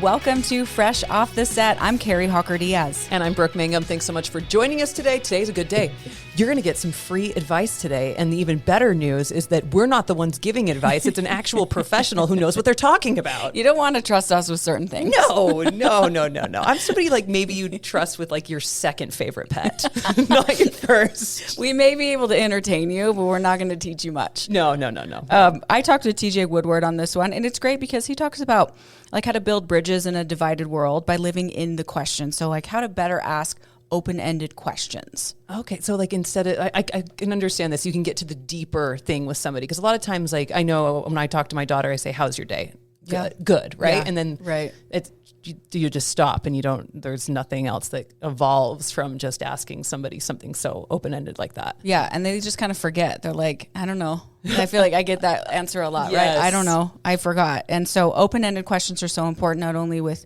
Welcome to Fresh Off the Set. I'm Carrie Hawker-Diaz. And I'm Brooke Mangum. Thanks so much for joining us today. Today's a good day. You're going to get some free advice today. And the even better news is that we're not the ones giving advice. It's an actual professional who knows what they're talking about. You don't want to trust us with certain things. No. I'm somebody like maybe you'd trust with like your second favorite pet, not your first. We may be able to entertain you, but we're not going to teach you much. No. I talked with TJ Woodward on this one, and it's great because he talks about like how to build bridges in a divided world by living in the question. So like how to better ask open-ended questions. Okay. So like instead of, I can understand this. You can get to the deeper thing with somebody. Because a lot of times, like I know when I talk to my daughter, I say, how's your day? Good. Right. Yeah. And then right. You just stop and there's nothing else that evolves from just asking somebody something so open-ended like that. Yeah. And they just kind of forget. They're like, I don't know. I feel like I get that answer a lot, Yes. right? I don't know. I forgot. And so open-ended questions are so important, not only with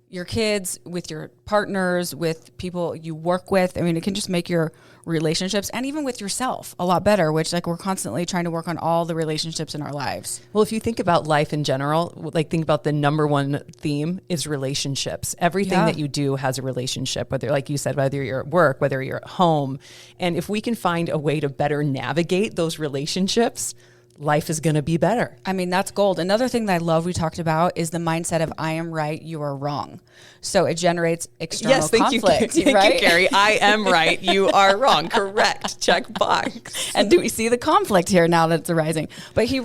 your kids, with your partners, with people you work with. I mean, it can just make your relationships and even with yourself a lot better, which like we're constantly trying to work on all the relationships in our lives. Well, if you think about life in general, like think about the number one theme is relationships. Everything that you do has a relationship, whether, like you said, whether you're at work, whether you're at home. And if we can find a way to better navigate those relationships, life is going to be better. I mean, that's gold. Another thing that I love we talked about is the mindset of I am right, you are wrong. So it generates external conflict. Thank you, Carrie. I am right, you are wrong. Correct. Check box. And do we see the conflict here now that it's arising? But he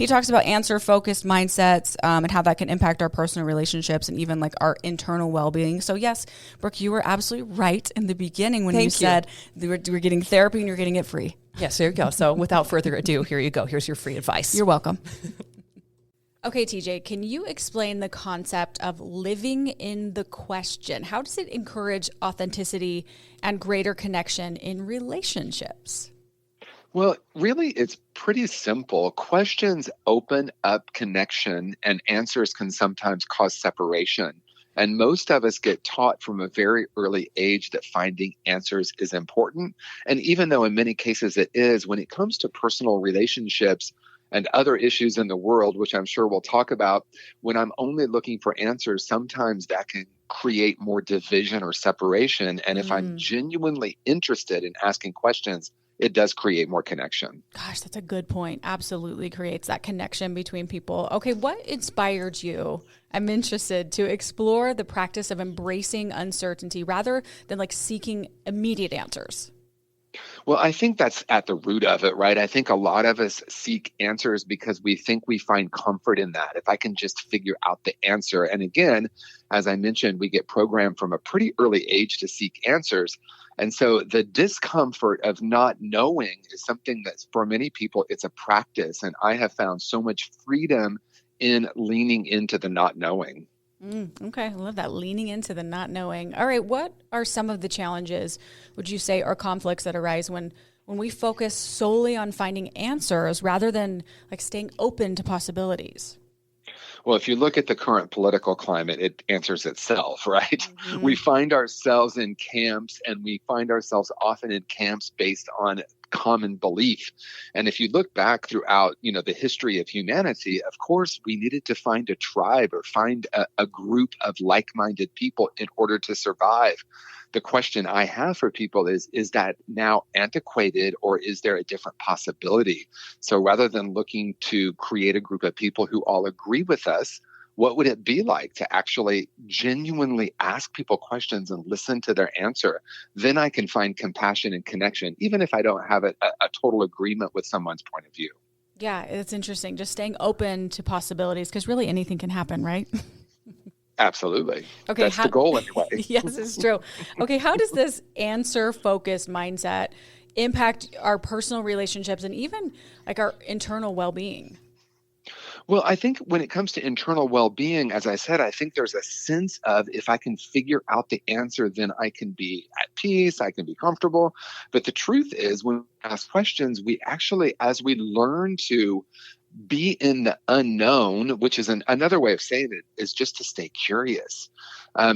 talks about answer-focused mindsets and how that can impact our personal relationships and even like our internal well-being. So yes, Brooke, you were absolutely right in the beginning when you said we're getting therapy and you're getting it free. Yes, there you go. So without further ado, here you go. Here's your free advice. You're welcome. Okay, TJ, can you explain the concept of living in the question? How does it encourage authenticity and greater connection in relationships? Well, really, it's pretty simple. Questions open up connection, and answers can sometimes cause separation. And most of us get taught from a very early age that finding answers is important. And even though in many cases it is, when it comes to personal relationships and other issues in the world, which I'm sure we'll talk about, when I'm only looking for answers, sometimes that can create more division or separation. And if I'm genuinely interested in asking questions, it does create more connection. Gosh, that's a good point. Absolutely creates that connection between people. Okay, what inspired you? I'm interested to explore the practice of embracing uncertainty rather than like seeking immediate answers. Well, I think that's at the root of it, right? I think a lot of us seek answers because we think we find comfort in that. If I can just figure out the answer. And again, as I mentioned, we get programmed from a pretty early age to seek answers. And so the discomfort of not knowing is something that's for many people, it's a practice. And I have found so much freedom in leaning into the not knowing. Okay, I love that. Leaning into the not knowing. All right, what are some of the challenges, would you say, or conflicts that arise when we focus solely on finding answers rather than like staying open to possibilities? Well, if you look at the current political climate, it answers itself, right? Mm-hmm. We find ourselves in camps, and we find ourselves often in camps based on common belief. And if you look back throughout, the history of humanity, of course, we needed to find a tribe or find a group of like-minded people in order to survive. The question I have for people is that now antiquated, or is there a different possibility? So rather than looking to create a group of people who all agree with us, what would it be like to actually genuinely ask people questions and listen to their answer? Then I can find compassion and connection, even if I don't have a total agreement with someone's point of view. Yeah, it's interesting. Just staying open to possibilities, because really anything can happen, right? Absolutely. Okay, that's the goal anyway. Yes, it's true. Okay, how does this answer-focused mindset impact our personal relationships and even like our internal well-being? Well, I think when it comes to internal well-being, as I said, I think there's a sense of if I can figure out the answer, then I can be at peace, I can be comfortable. But the truth is, when we ask questions, we actually, as we learn to be in the unknown, which is another way of saying it, is just to stay curious.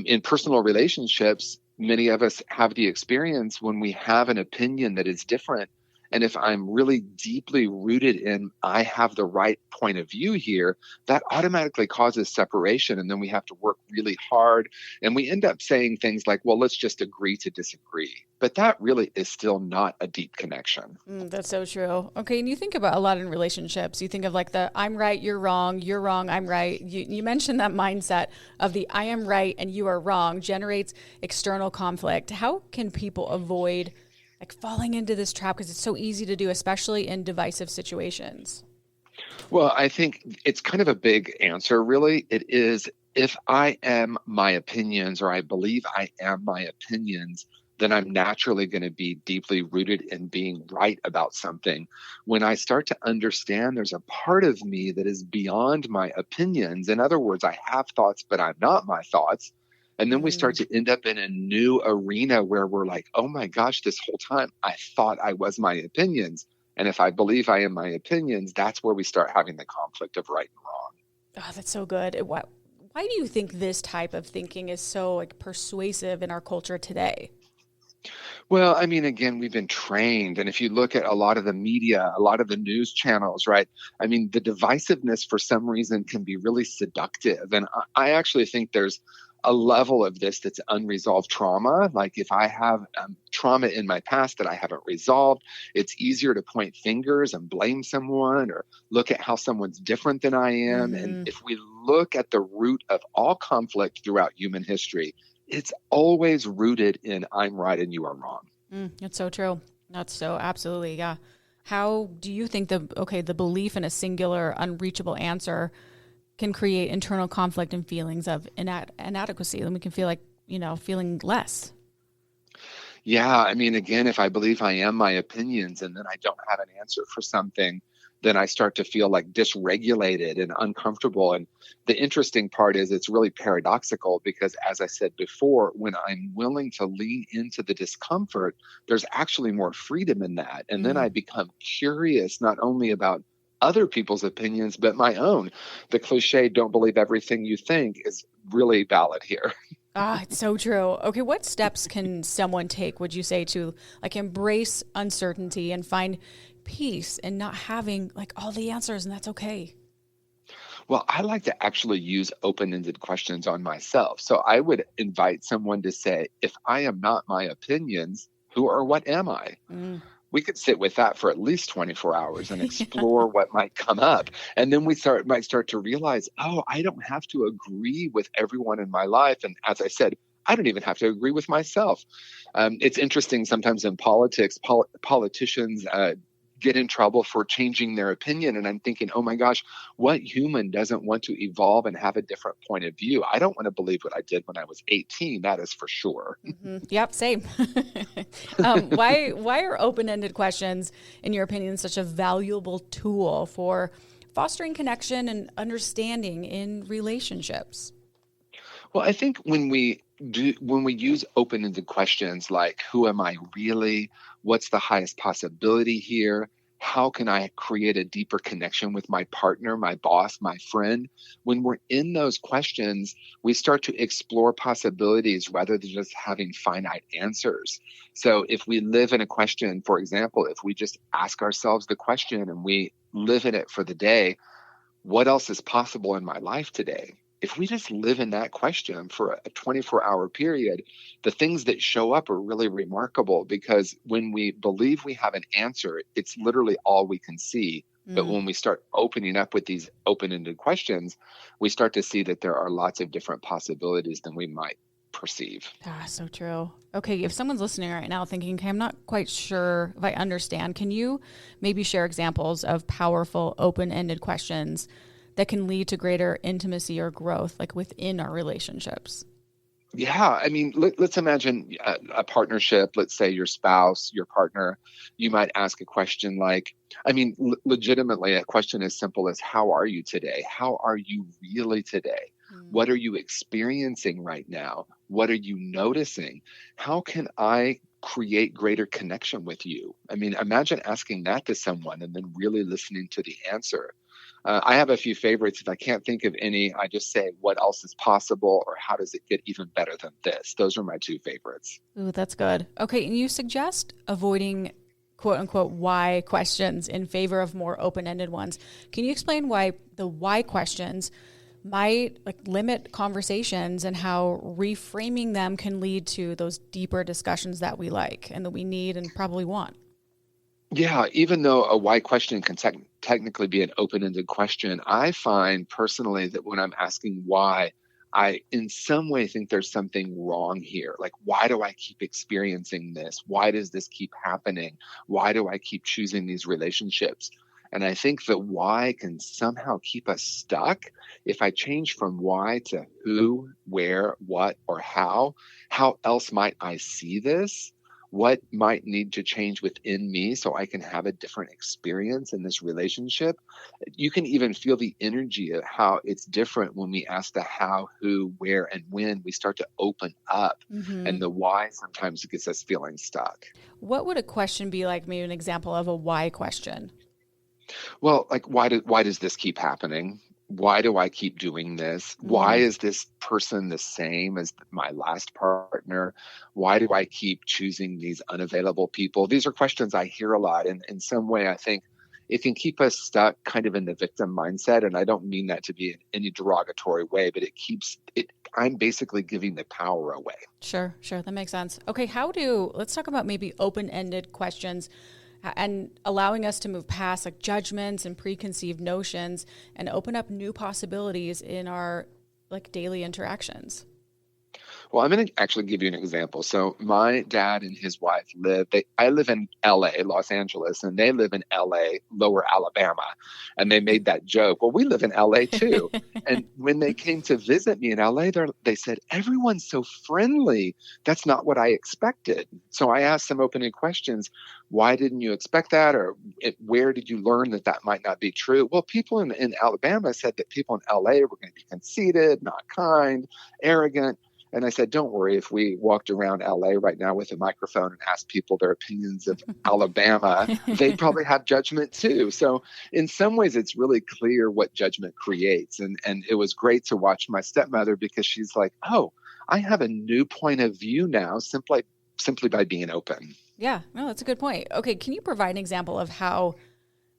In personal relationships, many of us have the experience when we have an opinion that is different And if I'm really deeply rooted in, I have the right point of view here, that automatically causes separation. And then we have to work really hard. And we end up saying things like, well, let's just agree to disagree. But that really is still not a deep connection. That's so true. Okay. And you think about a lot in relationships. You think of like the I'm right, you're wrong, I'm right. You mentioned that mindset of the I am right and you are wrong generates external conflict. How can people avoid like falling into this trap? Because it's so easy to do, especially in divisive situations. Well, I think it's kind of a big answer, really. It is, if I am my opinions, or I believe I am my opinions, then I'm naturally going to be deeply rooted in being right about something. When I start to understand there's a part of me that is beyond my opinions, in other words, I have thoughts, but I'm not my thoughts. And then we start to end up in a new arena where we're like, oh my gosh, this whole time I thought I was my opinions. And if I believe I am my opinions, that's where we start having the conflict of right and wrong. Oh, that's so good. Why do you think this type of thinking is so like persuasive in our culture today? Well, I mean, again, we've been trained. And if you look at a lot of the media, a lot of the news channels, right? I mean, the divisiveness for some reason can be really seductive. And I actually think there's a level of this that's unresolved trauma. Like if I have trauma in my past that I haven't resolved, it's easier to point fingers and blame someone or look at how someone's different than I am. And if we look at the root of all conflict throughout human history, it's always rooted in I'm right and you are wrong. That's so true. That's so absolutely. Yeah. How do you think the belief in a singular unreachable answer can create internal conflict and feelings of inadequacy? Then we can feel like, feeling less. Yeah. I mean, again, if I believe I am my opinions and then I don't have an answer for something, then I start to feel like dysregulated and uncomfortable. And the interesting part is it's really paradoxical because, as I said before, when I'm willing to lean into the discomfort, there's actually more freedom in that. And then I become curious not only about other people's opinions, but my own. The cliche, don't believe everything you think, is really valid here. It's so true. Okay, what steps can someone take, would you say, to like embrace uncertainty and find peace and not having like all the answers, and that's okay? Well, I like to actually use open-ended questions on myself. So I would invite someone to say, if I am not my opinions, who or what am I? We could sit with that for at least 24 hours and explore what might come up. And then we might start to realize, oh, I don't have to agree with everyone in my life. And as I said, I don't even have to agree with myself. It's interesting sometimes in politics, politicians get in trouble for changing their opinion. And I'm thinking, oh my gosh, what human doesn't want to evolve and have a different point of view? I don't want to believe what I did when I was 18. That is for sure. Yep, same. Why are open-ended questions, in your opinion, such a valuable tool for fostering connection and understanding in relationships? Well, I think when we use open-ended questions like, who am I really? What's the highest possibility here? How can I create a deeper connection with my partner, my boss, my friend? When we're in those questions, we start to explore possibilities rather than just having finite answers. So if we live in a question, for example, if we just ask ourselves the question and we live in it for the day, what else is possible in my life today? If we just live in that question for a 24-hour period, the things that show up are really remarkable, because when we believe we have an answer, it's literally all we can see. But when we start opening up with these open-ended questions, we start to see that there are lots of different possibilities than we might perceive. So true. Okay, if someone's listening right now thinking, okay, I'm not quite sure if I understand, can you maybe share examples of powerful open-ended questions that can lead to greater intimacy or growth, like within our relationships? Yeah. I mean, let's imagine a partnership. Let's say your spouse, your partner. You might ask a question like, legitimately, a question as simple as, how are you today? How are you really today? What are you experiencing right now? What are you noticing? How can I create greater connection with you? I mean, imagine asking that to someone and then really listening to the answer. I have a few favorites. If I can't think of any, I just say, what else is possible, or how does it get even better than this? Those are my two favorites. Ooh, that's good. Okay, and you suggest avoiding quote unquote why questions in favor of more open-ended ones. Can you explain why the why questions might limit conversations and how reframing them can lead to those deeper discussions that we like and that we need and probably want? Yeah, even though a why question can technically be an open-ended question, I find personally that when I'm asking why, I in some way think there's something wrong here. Like, why do I keep experiencing this? Why does this keep happening? Why do I keep choosing these relationships? And I think that why can somehow keep us stuck. If I change from why to who, where, what, or how else might I see this? What might need to change within me so I can have a different experience in this relationship? You can even feel the energy of how it's different when we ask the how, who, where, and when. We start to open up, and the why sometimes gets us feeling stuck. What would a question be like? Maybe an example of a why question. Well, like, why does this keep happening? Why do I keep doing this? Why is this person the same as my last partner? Why do I keep choosing these unavailable people? These are questions I hear a lot. And in some way, I think it can keep us stuck kind of in the victim mindset. And I don't mean that to be in any derogatory way, but I'm basically giving the power away. Sure. That makes sense. Okay. Let's talk about maybe open-ended questions and allowing us to move past judgments and preconceived notions and open up new possibilities in our daily interactions. Well, I'm going to actually give you an example. So my dad and his wife I live in LA, Los Angeles, and they live in LA, Lower Alabama. And they made that joke. Well, we live in LA too. And when they came to visit me in LA, they said, everyone's so friendly. That's not what I expected. So I asked some opening questions. Why didn't you expect that? Or where did you learn that might not be true? Well, people in Alabama said that people in LA were going to be conceited, not kind, arrogant. And I said, don't worry, if we walked around LA right now with a microphone and asked people their opinions of Alabama, they'd probably have judgment too. So in some ways, it's really clear what judgment creates. And it was great to watch my stepmother because she's like, oh, I have a new point of view now simply by being open. Yeah, no, that's a good point. Okay, can you provide an example of how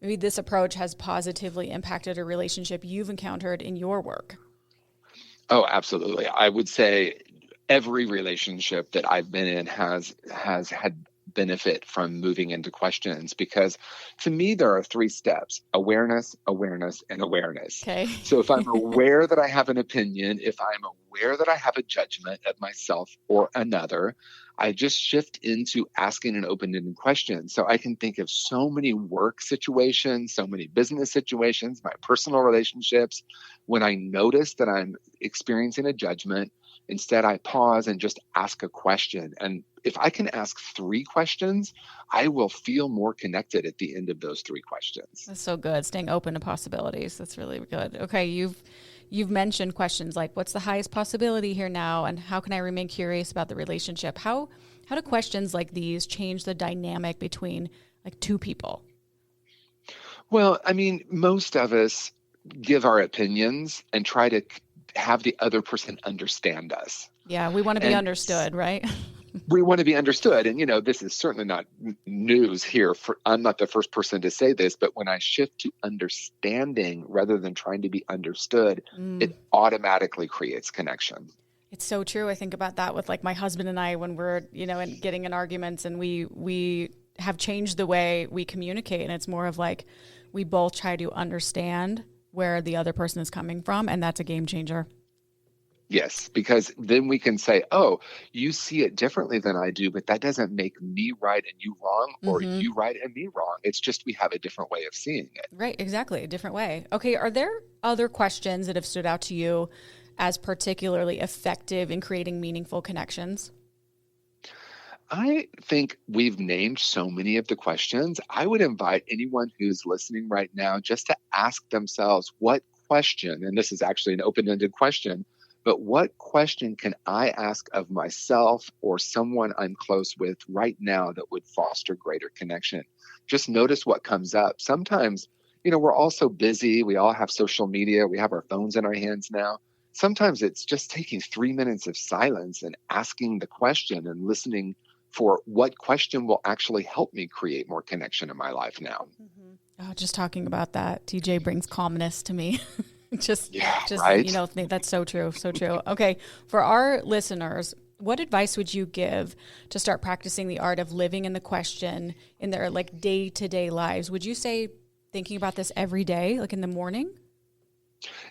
maybe this approach has positively impacted a relationship you've encountered in your work? Oh, absolutely. I would say every relationship that I've been in has had benefit from moving into questions, because to me, there are 3 steps: awareness, awareness, and awareness. Okay. So if I'm aware that I have an opinion, if I'm aware that I have a judgment of myself or another, I just shift into asking an open-ended question. So I can think of so many work situations, so many business situations, my personal relationships. When I notice that I'm experiencing a judgment, instead I pause and just ask a question. And if I can ask 3 questions, I will feel more connected at the end of those 3 questions. That's so good. Staying open to possibilities. That's really good. Okay. You've mentioned questions like, what's the highest possibility here now? And how can I remain curious about the relationship? How do questions like these change the dynamic between 2 people? Well, I mean, most of us give our opinions and try to have the other person understand us. Yeah, we want to be understood, right? We want to be understood. And, this is certainly not news here. I'm not the first person to say this, but when I shift to understanding rather than trying to be understood, it automatically creates connection. It's so true. I think about that with my husband and I when we're, and getting in arguments, and we have changed the way we communicate. And it's more of we both try to understand where the other person is coming from. And that's a game changer. Yes, because then we can say, oh, you see it differently than I do, but that doesn't make me right and you wrong, or you right and me wrong. It's just we have a different way of seeing it. Right, exactly. A different way. Okay, are there other questions that have stood out to you as particularly effective in creating meaningful connections? I think we've named so many of the questions. I would invite anyone who's listening right now just to ask themselves, what question, and this is actually an open-ended question, but what question can I ask of myself or someone I'm close with right now that would foster greater connection? Just notice what comes up. Sometimes, we're all so busy. We all have social media. We have our phones in our hands now. Sometimes it's just taking 3 minutes of silence and asking the question and listening for what question will actually help me create more connection in my life now. Oh, just talking about that, TJ brings calmness to me. just, right? You know, that's so true. So true. Okay. For our listeners, what advice would you give to start practicing the art of living in the question in their like day-to-day lives? Would you say thinking about this every day, like in the morning?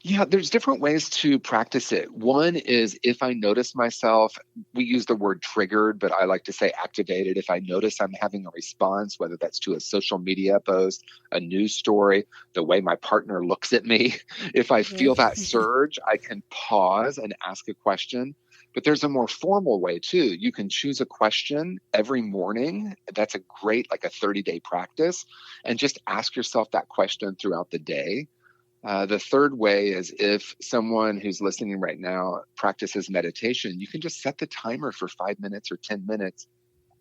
Yeah, there's different ways to practice it. One is if I notice myself, we use the word triggered, but I like to say activated. If I notice I'm having a response, whether that's to a social media post, a news story, the way my partner looks at me, if I feel that surge, I can pause and ask a question. But there's a more formal way too. You can choose a question every morning. That's a great, like a 30-day practice, and just ask yourself that question throughout the day. The third way is if someone who's listening right now practices meditation, you can just set the timer for 5 minutes or 10 minutes.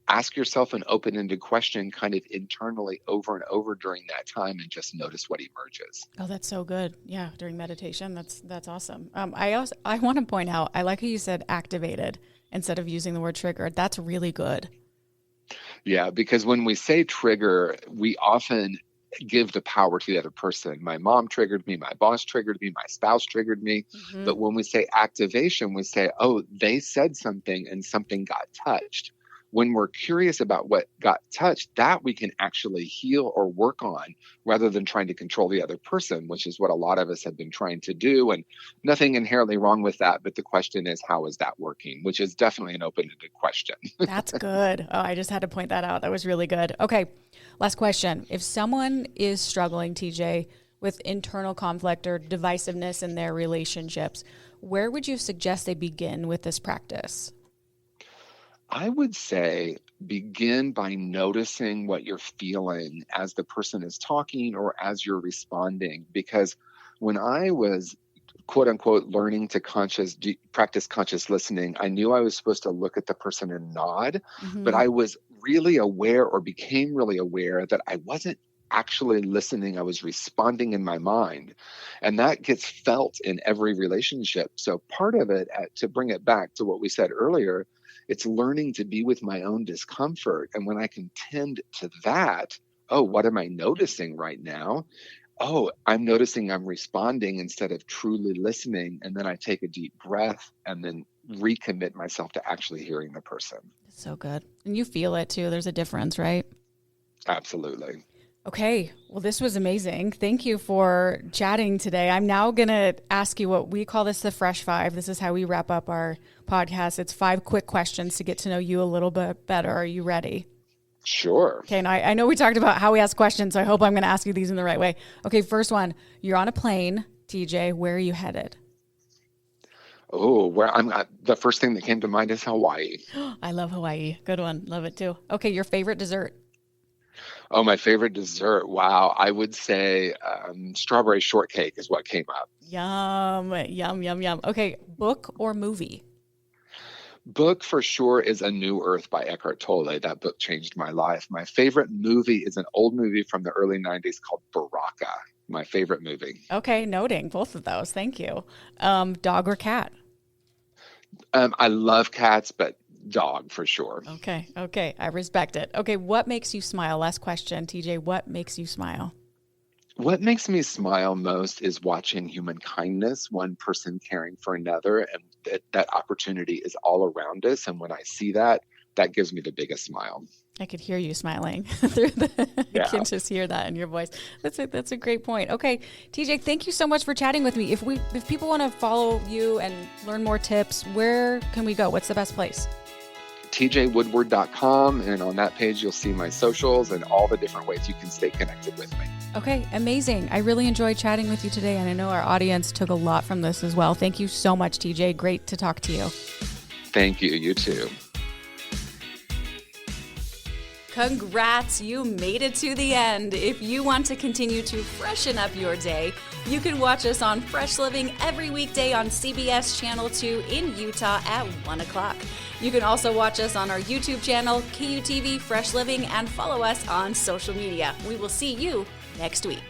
Ask yourself an open-ended question kind of internally over and over during that time and just notice what emerges. Oh, that's so good. Yeah, during meditation. That's awesome. I want to point out, I like how you said activated instead of using the word triggered. That's really good. Yeah, because when we say trigger, we often give the power to the other person. My mom triggered me, my boss triggered me, my spouse triggered me. But when we say activation, we say, oh, they said something and something got touched. When we're curious about what got touched, that we can actually heal or work on rather than trying to control the other person, which is what a lot of us have been trying to do. And nothing inherently wrong with that. But the question is, how is that working? Which is definitely an open-ended question. That's good. Oh, I just had to point that out. That was really good. Okay. Last question. If someone is struggling, TJ, with internal conflict or divisiveness in their relationships, where would you suggest they begin with this practice? I would say begin by noticing what you're feeling as the person is talking or as you're responding. Because when I was, quote unquote, learning to practice conscious listening, I knew I was supposed to look at the person and nod, but I was really aware or became really aware that I wasn't actually listening. I was responding in my mind. And that gets felt in every relationship. So part of it, to bring it back to what we said earlier, it's learning to be with my own discomfort. And when I can tend to that, oh, what am I noticing right now? Oh, I'm noticing I'm responding instead of truly listening. And then I take a deep breath and then recommit myself to actually hearing the person. So good. And you feel it too. There's a difference, right? Absolutely. Okay. Well, this was amazing. Thank you for chatting today. I'm now going to ask you what we call this the Fresh Five. This is how we wrap up our podcast. It's 5 quick questions to get to know you a little bit better. Are you ready? Sure. Okay. And I know we talked about how we ask questions, so I hope I'm going to ask you these in the right way. Okay. First one, you're on a plane, TJ. Where are you headed? Oh, the first thing that came to mind is Hawaii. I love Hawaii. Good one. Love it too. Okay. Your favorite dessert? Oh, my favorite dessert. Wow. I would say strawberry shortcake is what came up. Yum, yum, yum, yum. Okay. Book or movie? Book for sure is A New Earth by Eckhart Tolle. That book changed my life. My favorite movie is an old movie from the early 90s called Baraka. My favorite movie. Okay. Noting both of those. Thank you. Dog or cat? I love cats, but dog for sure. Okay. I respect it. Okay. What makes you smile? Last question, TJ. What makes you smile? What makes me smile most is watching human kindness, one person caring for another, and that opportunity is all around us. And when I see that, that gives me the biggest smile. I could hear you smiling I can just hear that in your voice. That's a great point. Okay, TJ, thank you so much for chatting with me. If people want to follow you and learn more tips, where can we go? What's the best place? tjwoodward.com, and on that page you'll see my socials and all the different ways you can stay connected with me. Okay, amazing. I really enjoyed chatting with you today, and I know our audience took a lot from this as well. Thank you so much, TJ. Great to talk to you. Thank you. You too. Congrats, you made it to the end. If you want to continue to freshen up your day, you can watch us on Fresh Living every weekday on CBS Channel 2 in Utah at 1 o'clock. You can also watch us on our YouTube channel, KUTV Fresh Living, and follow us on social media. We will see you next week.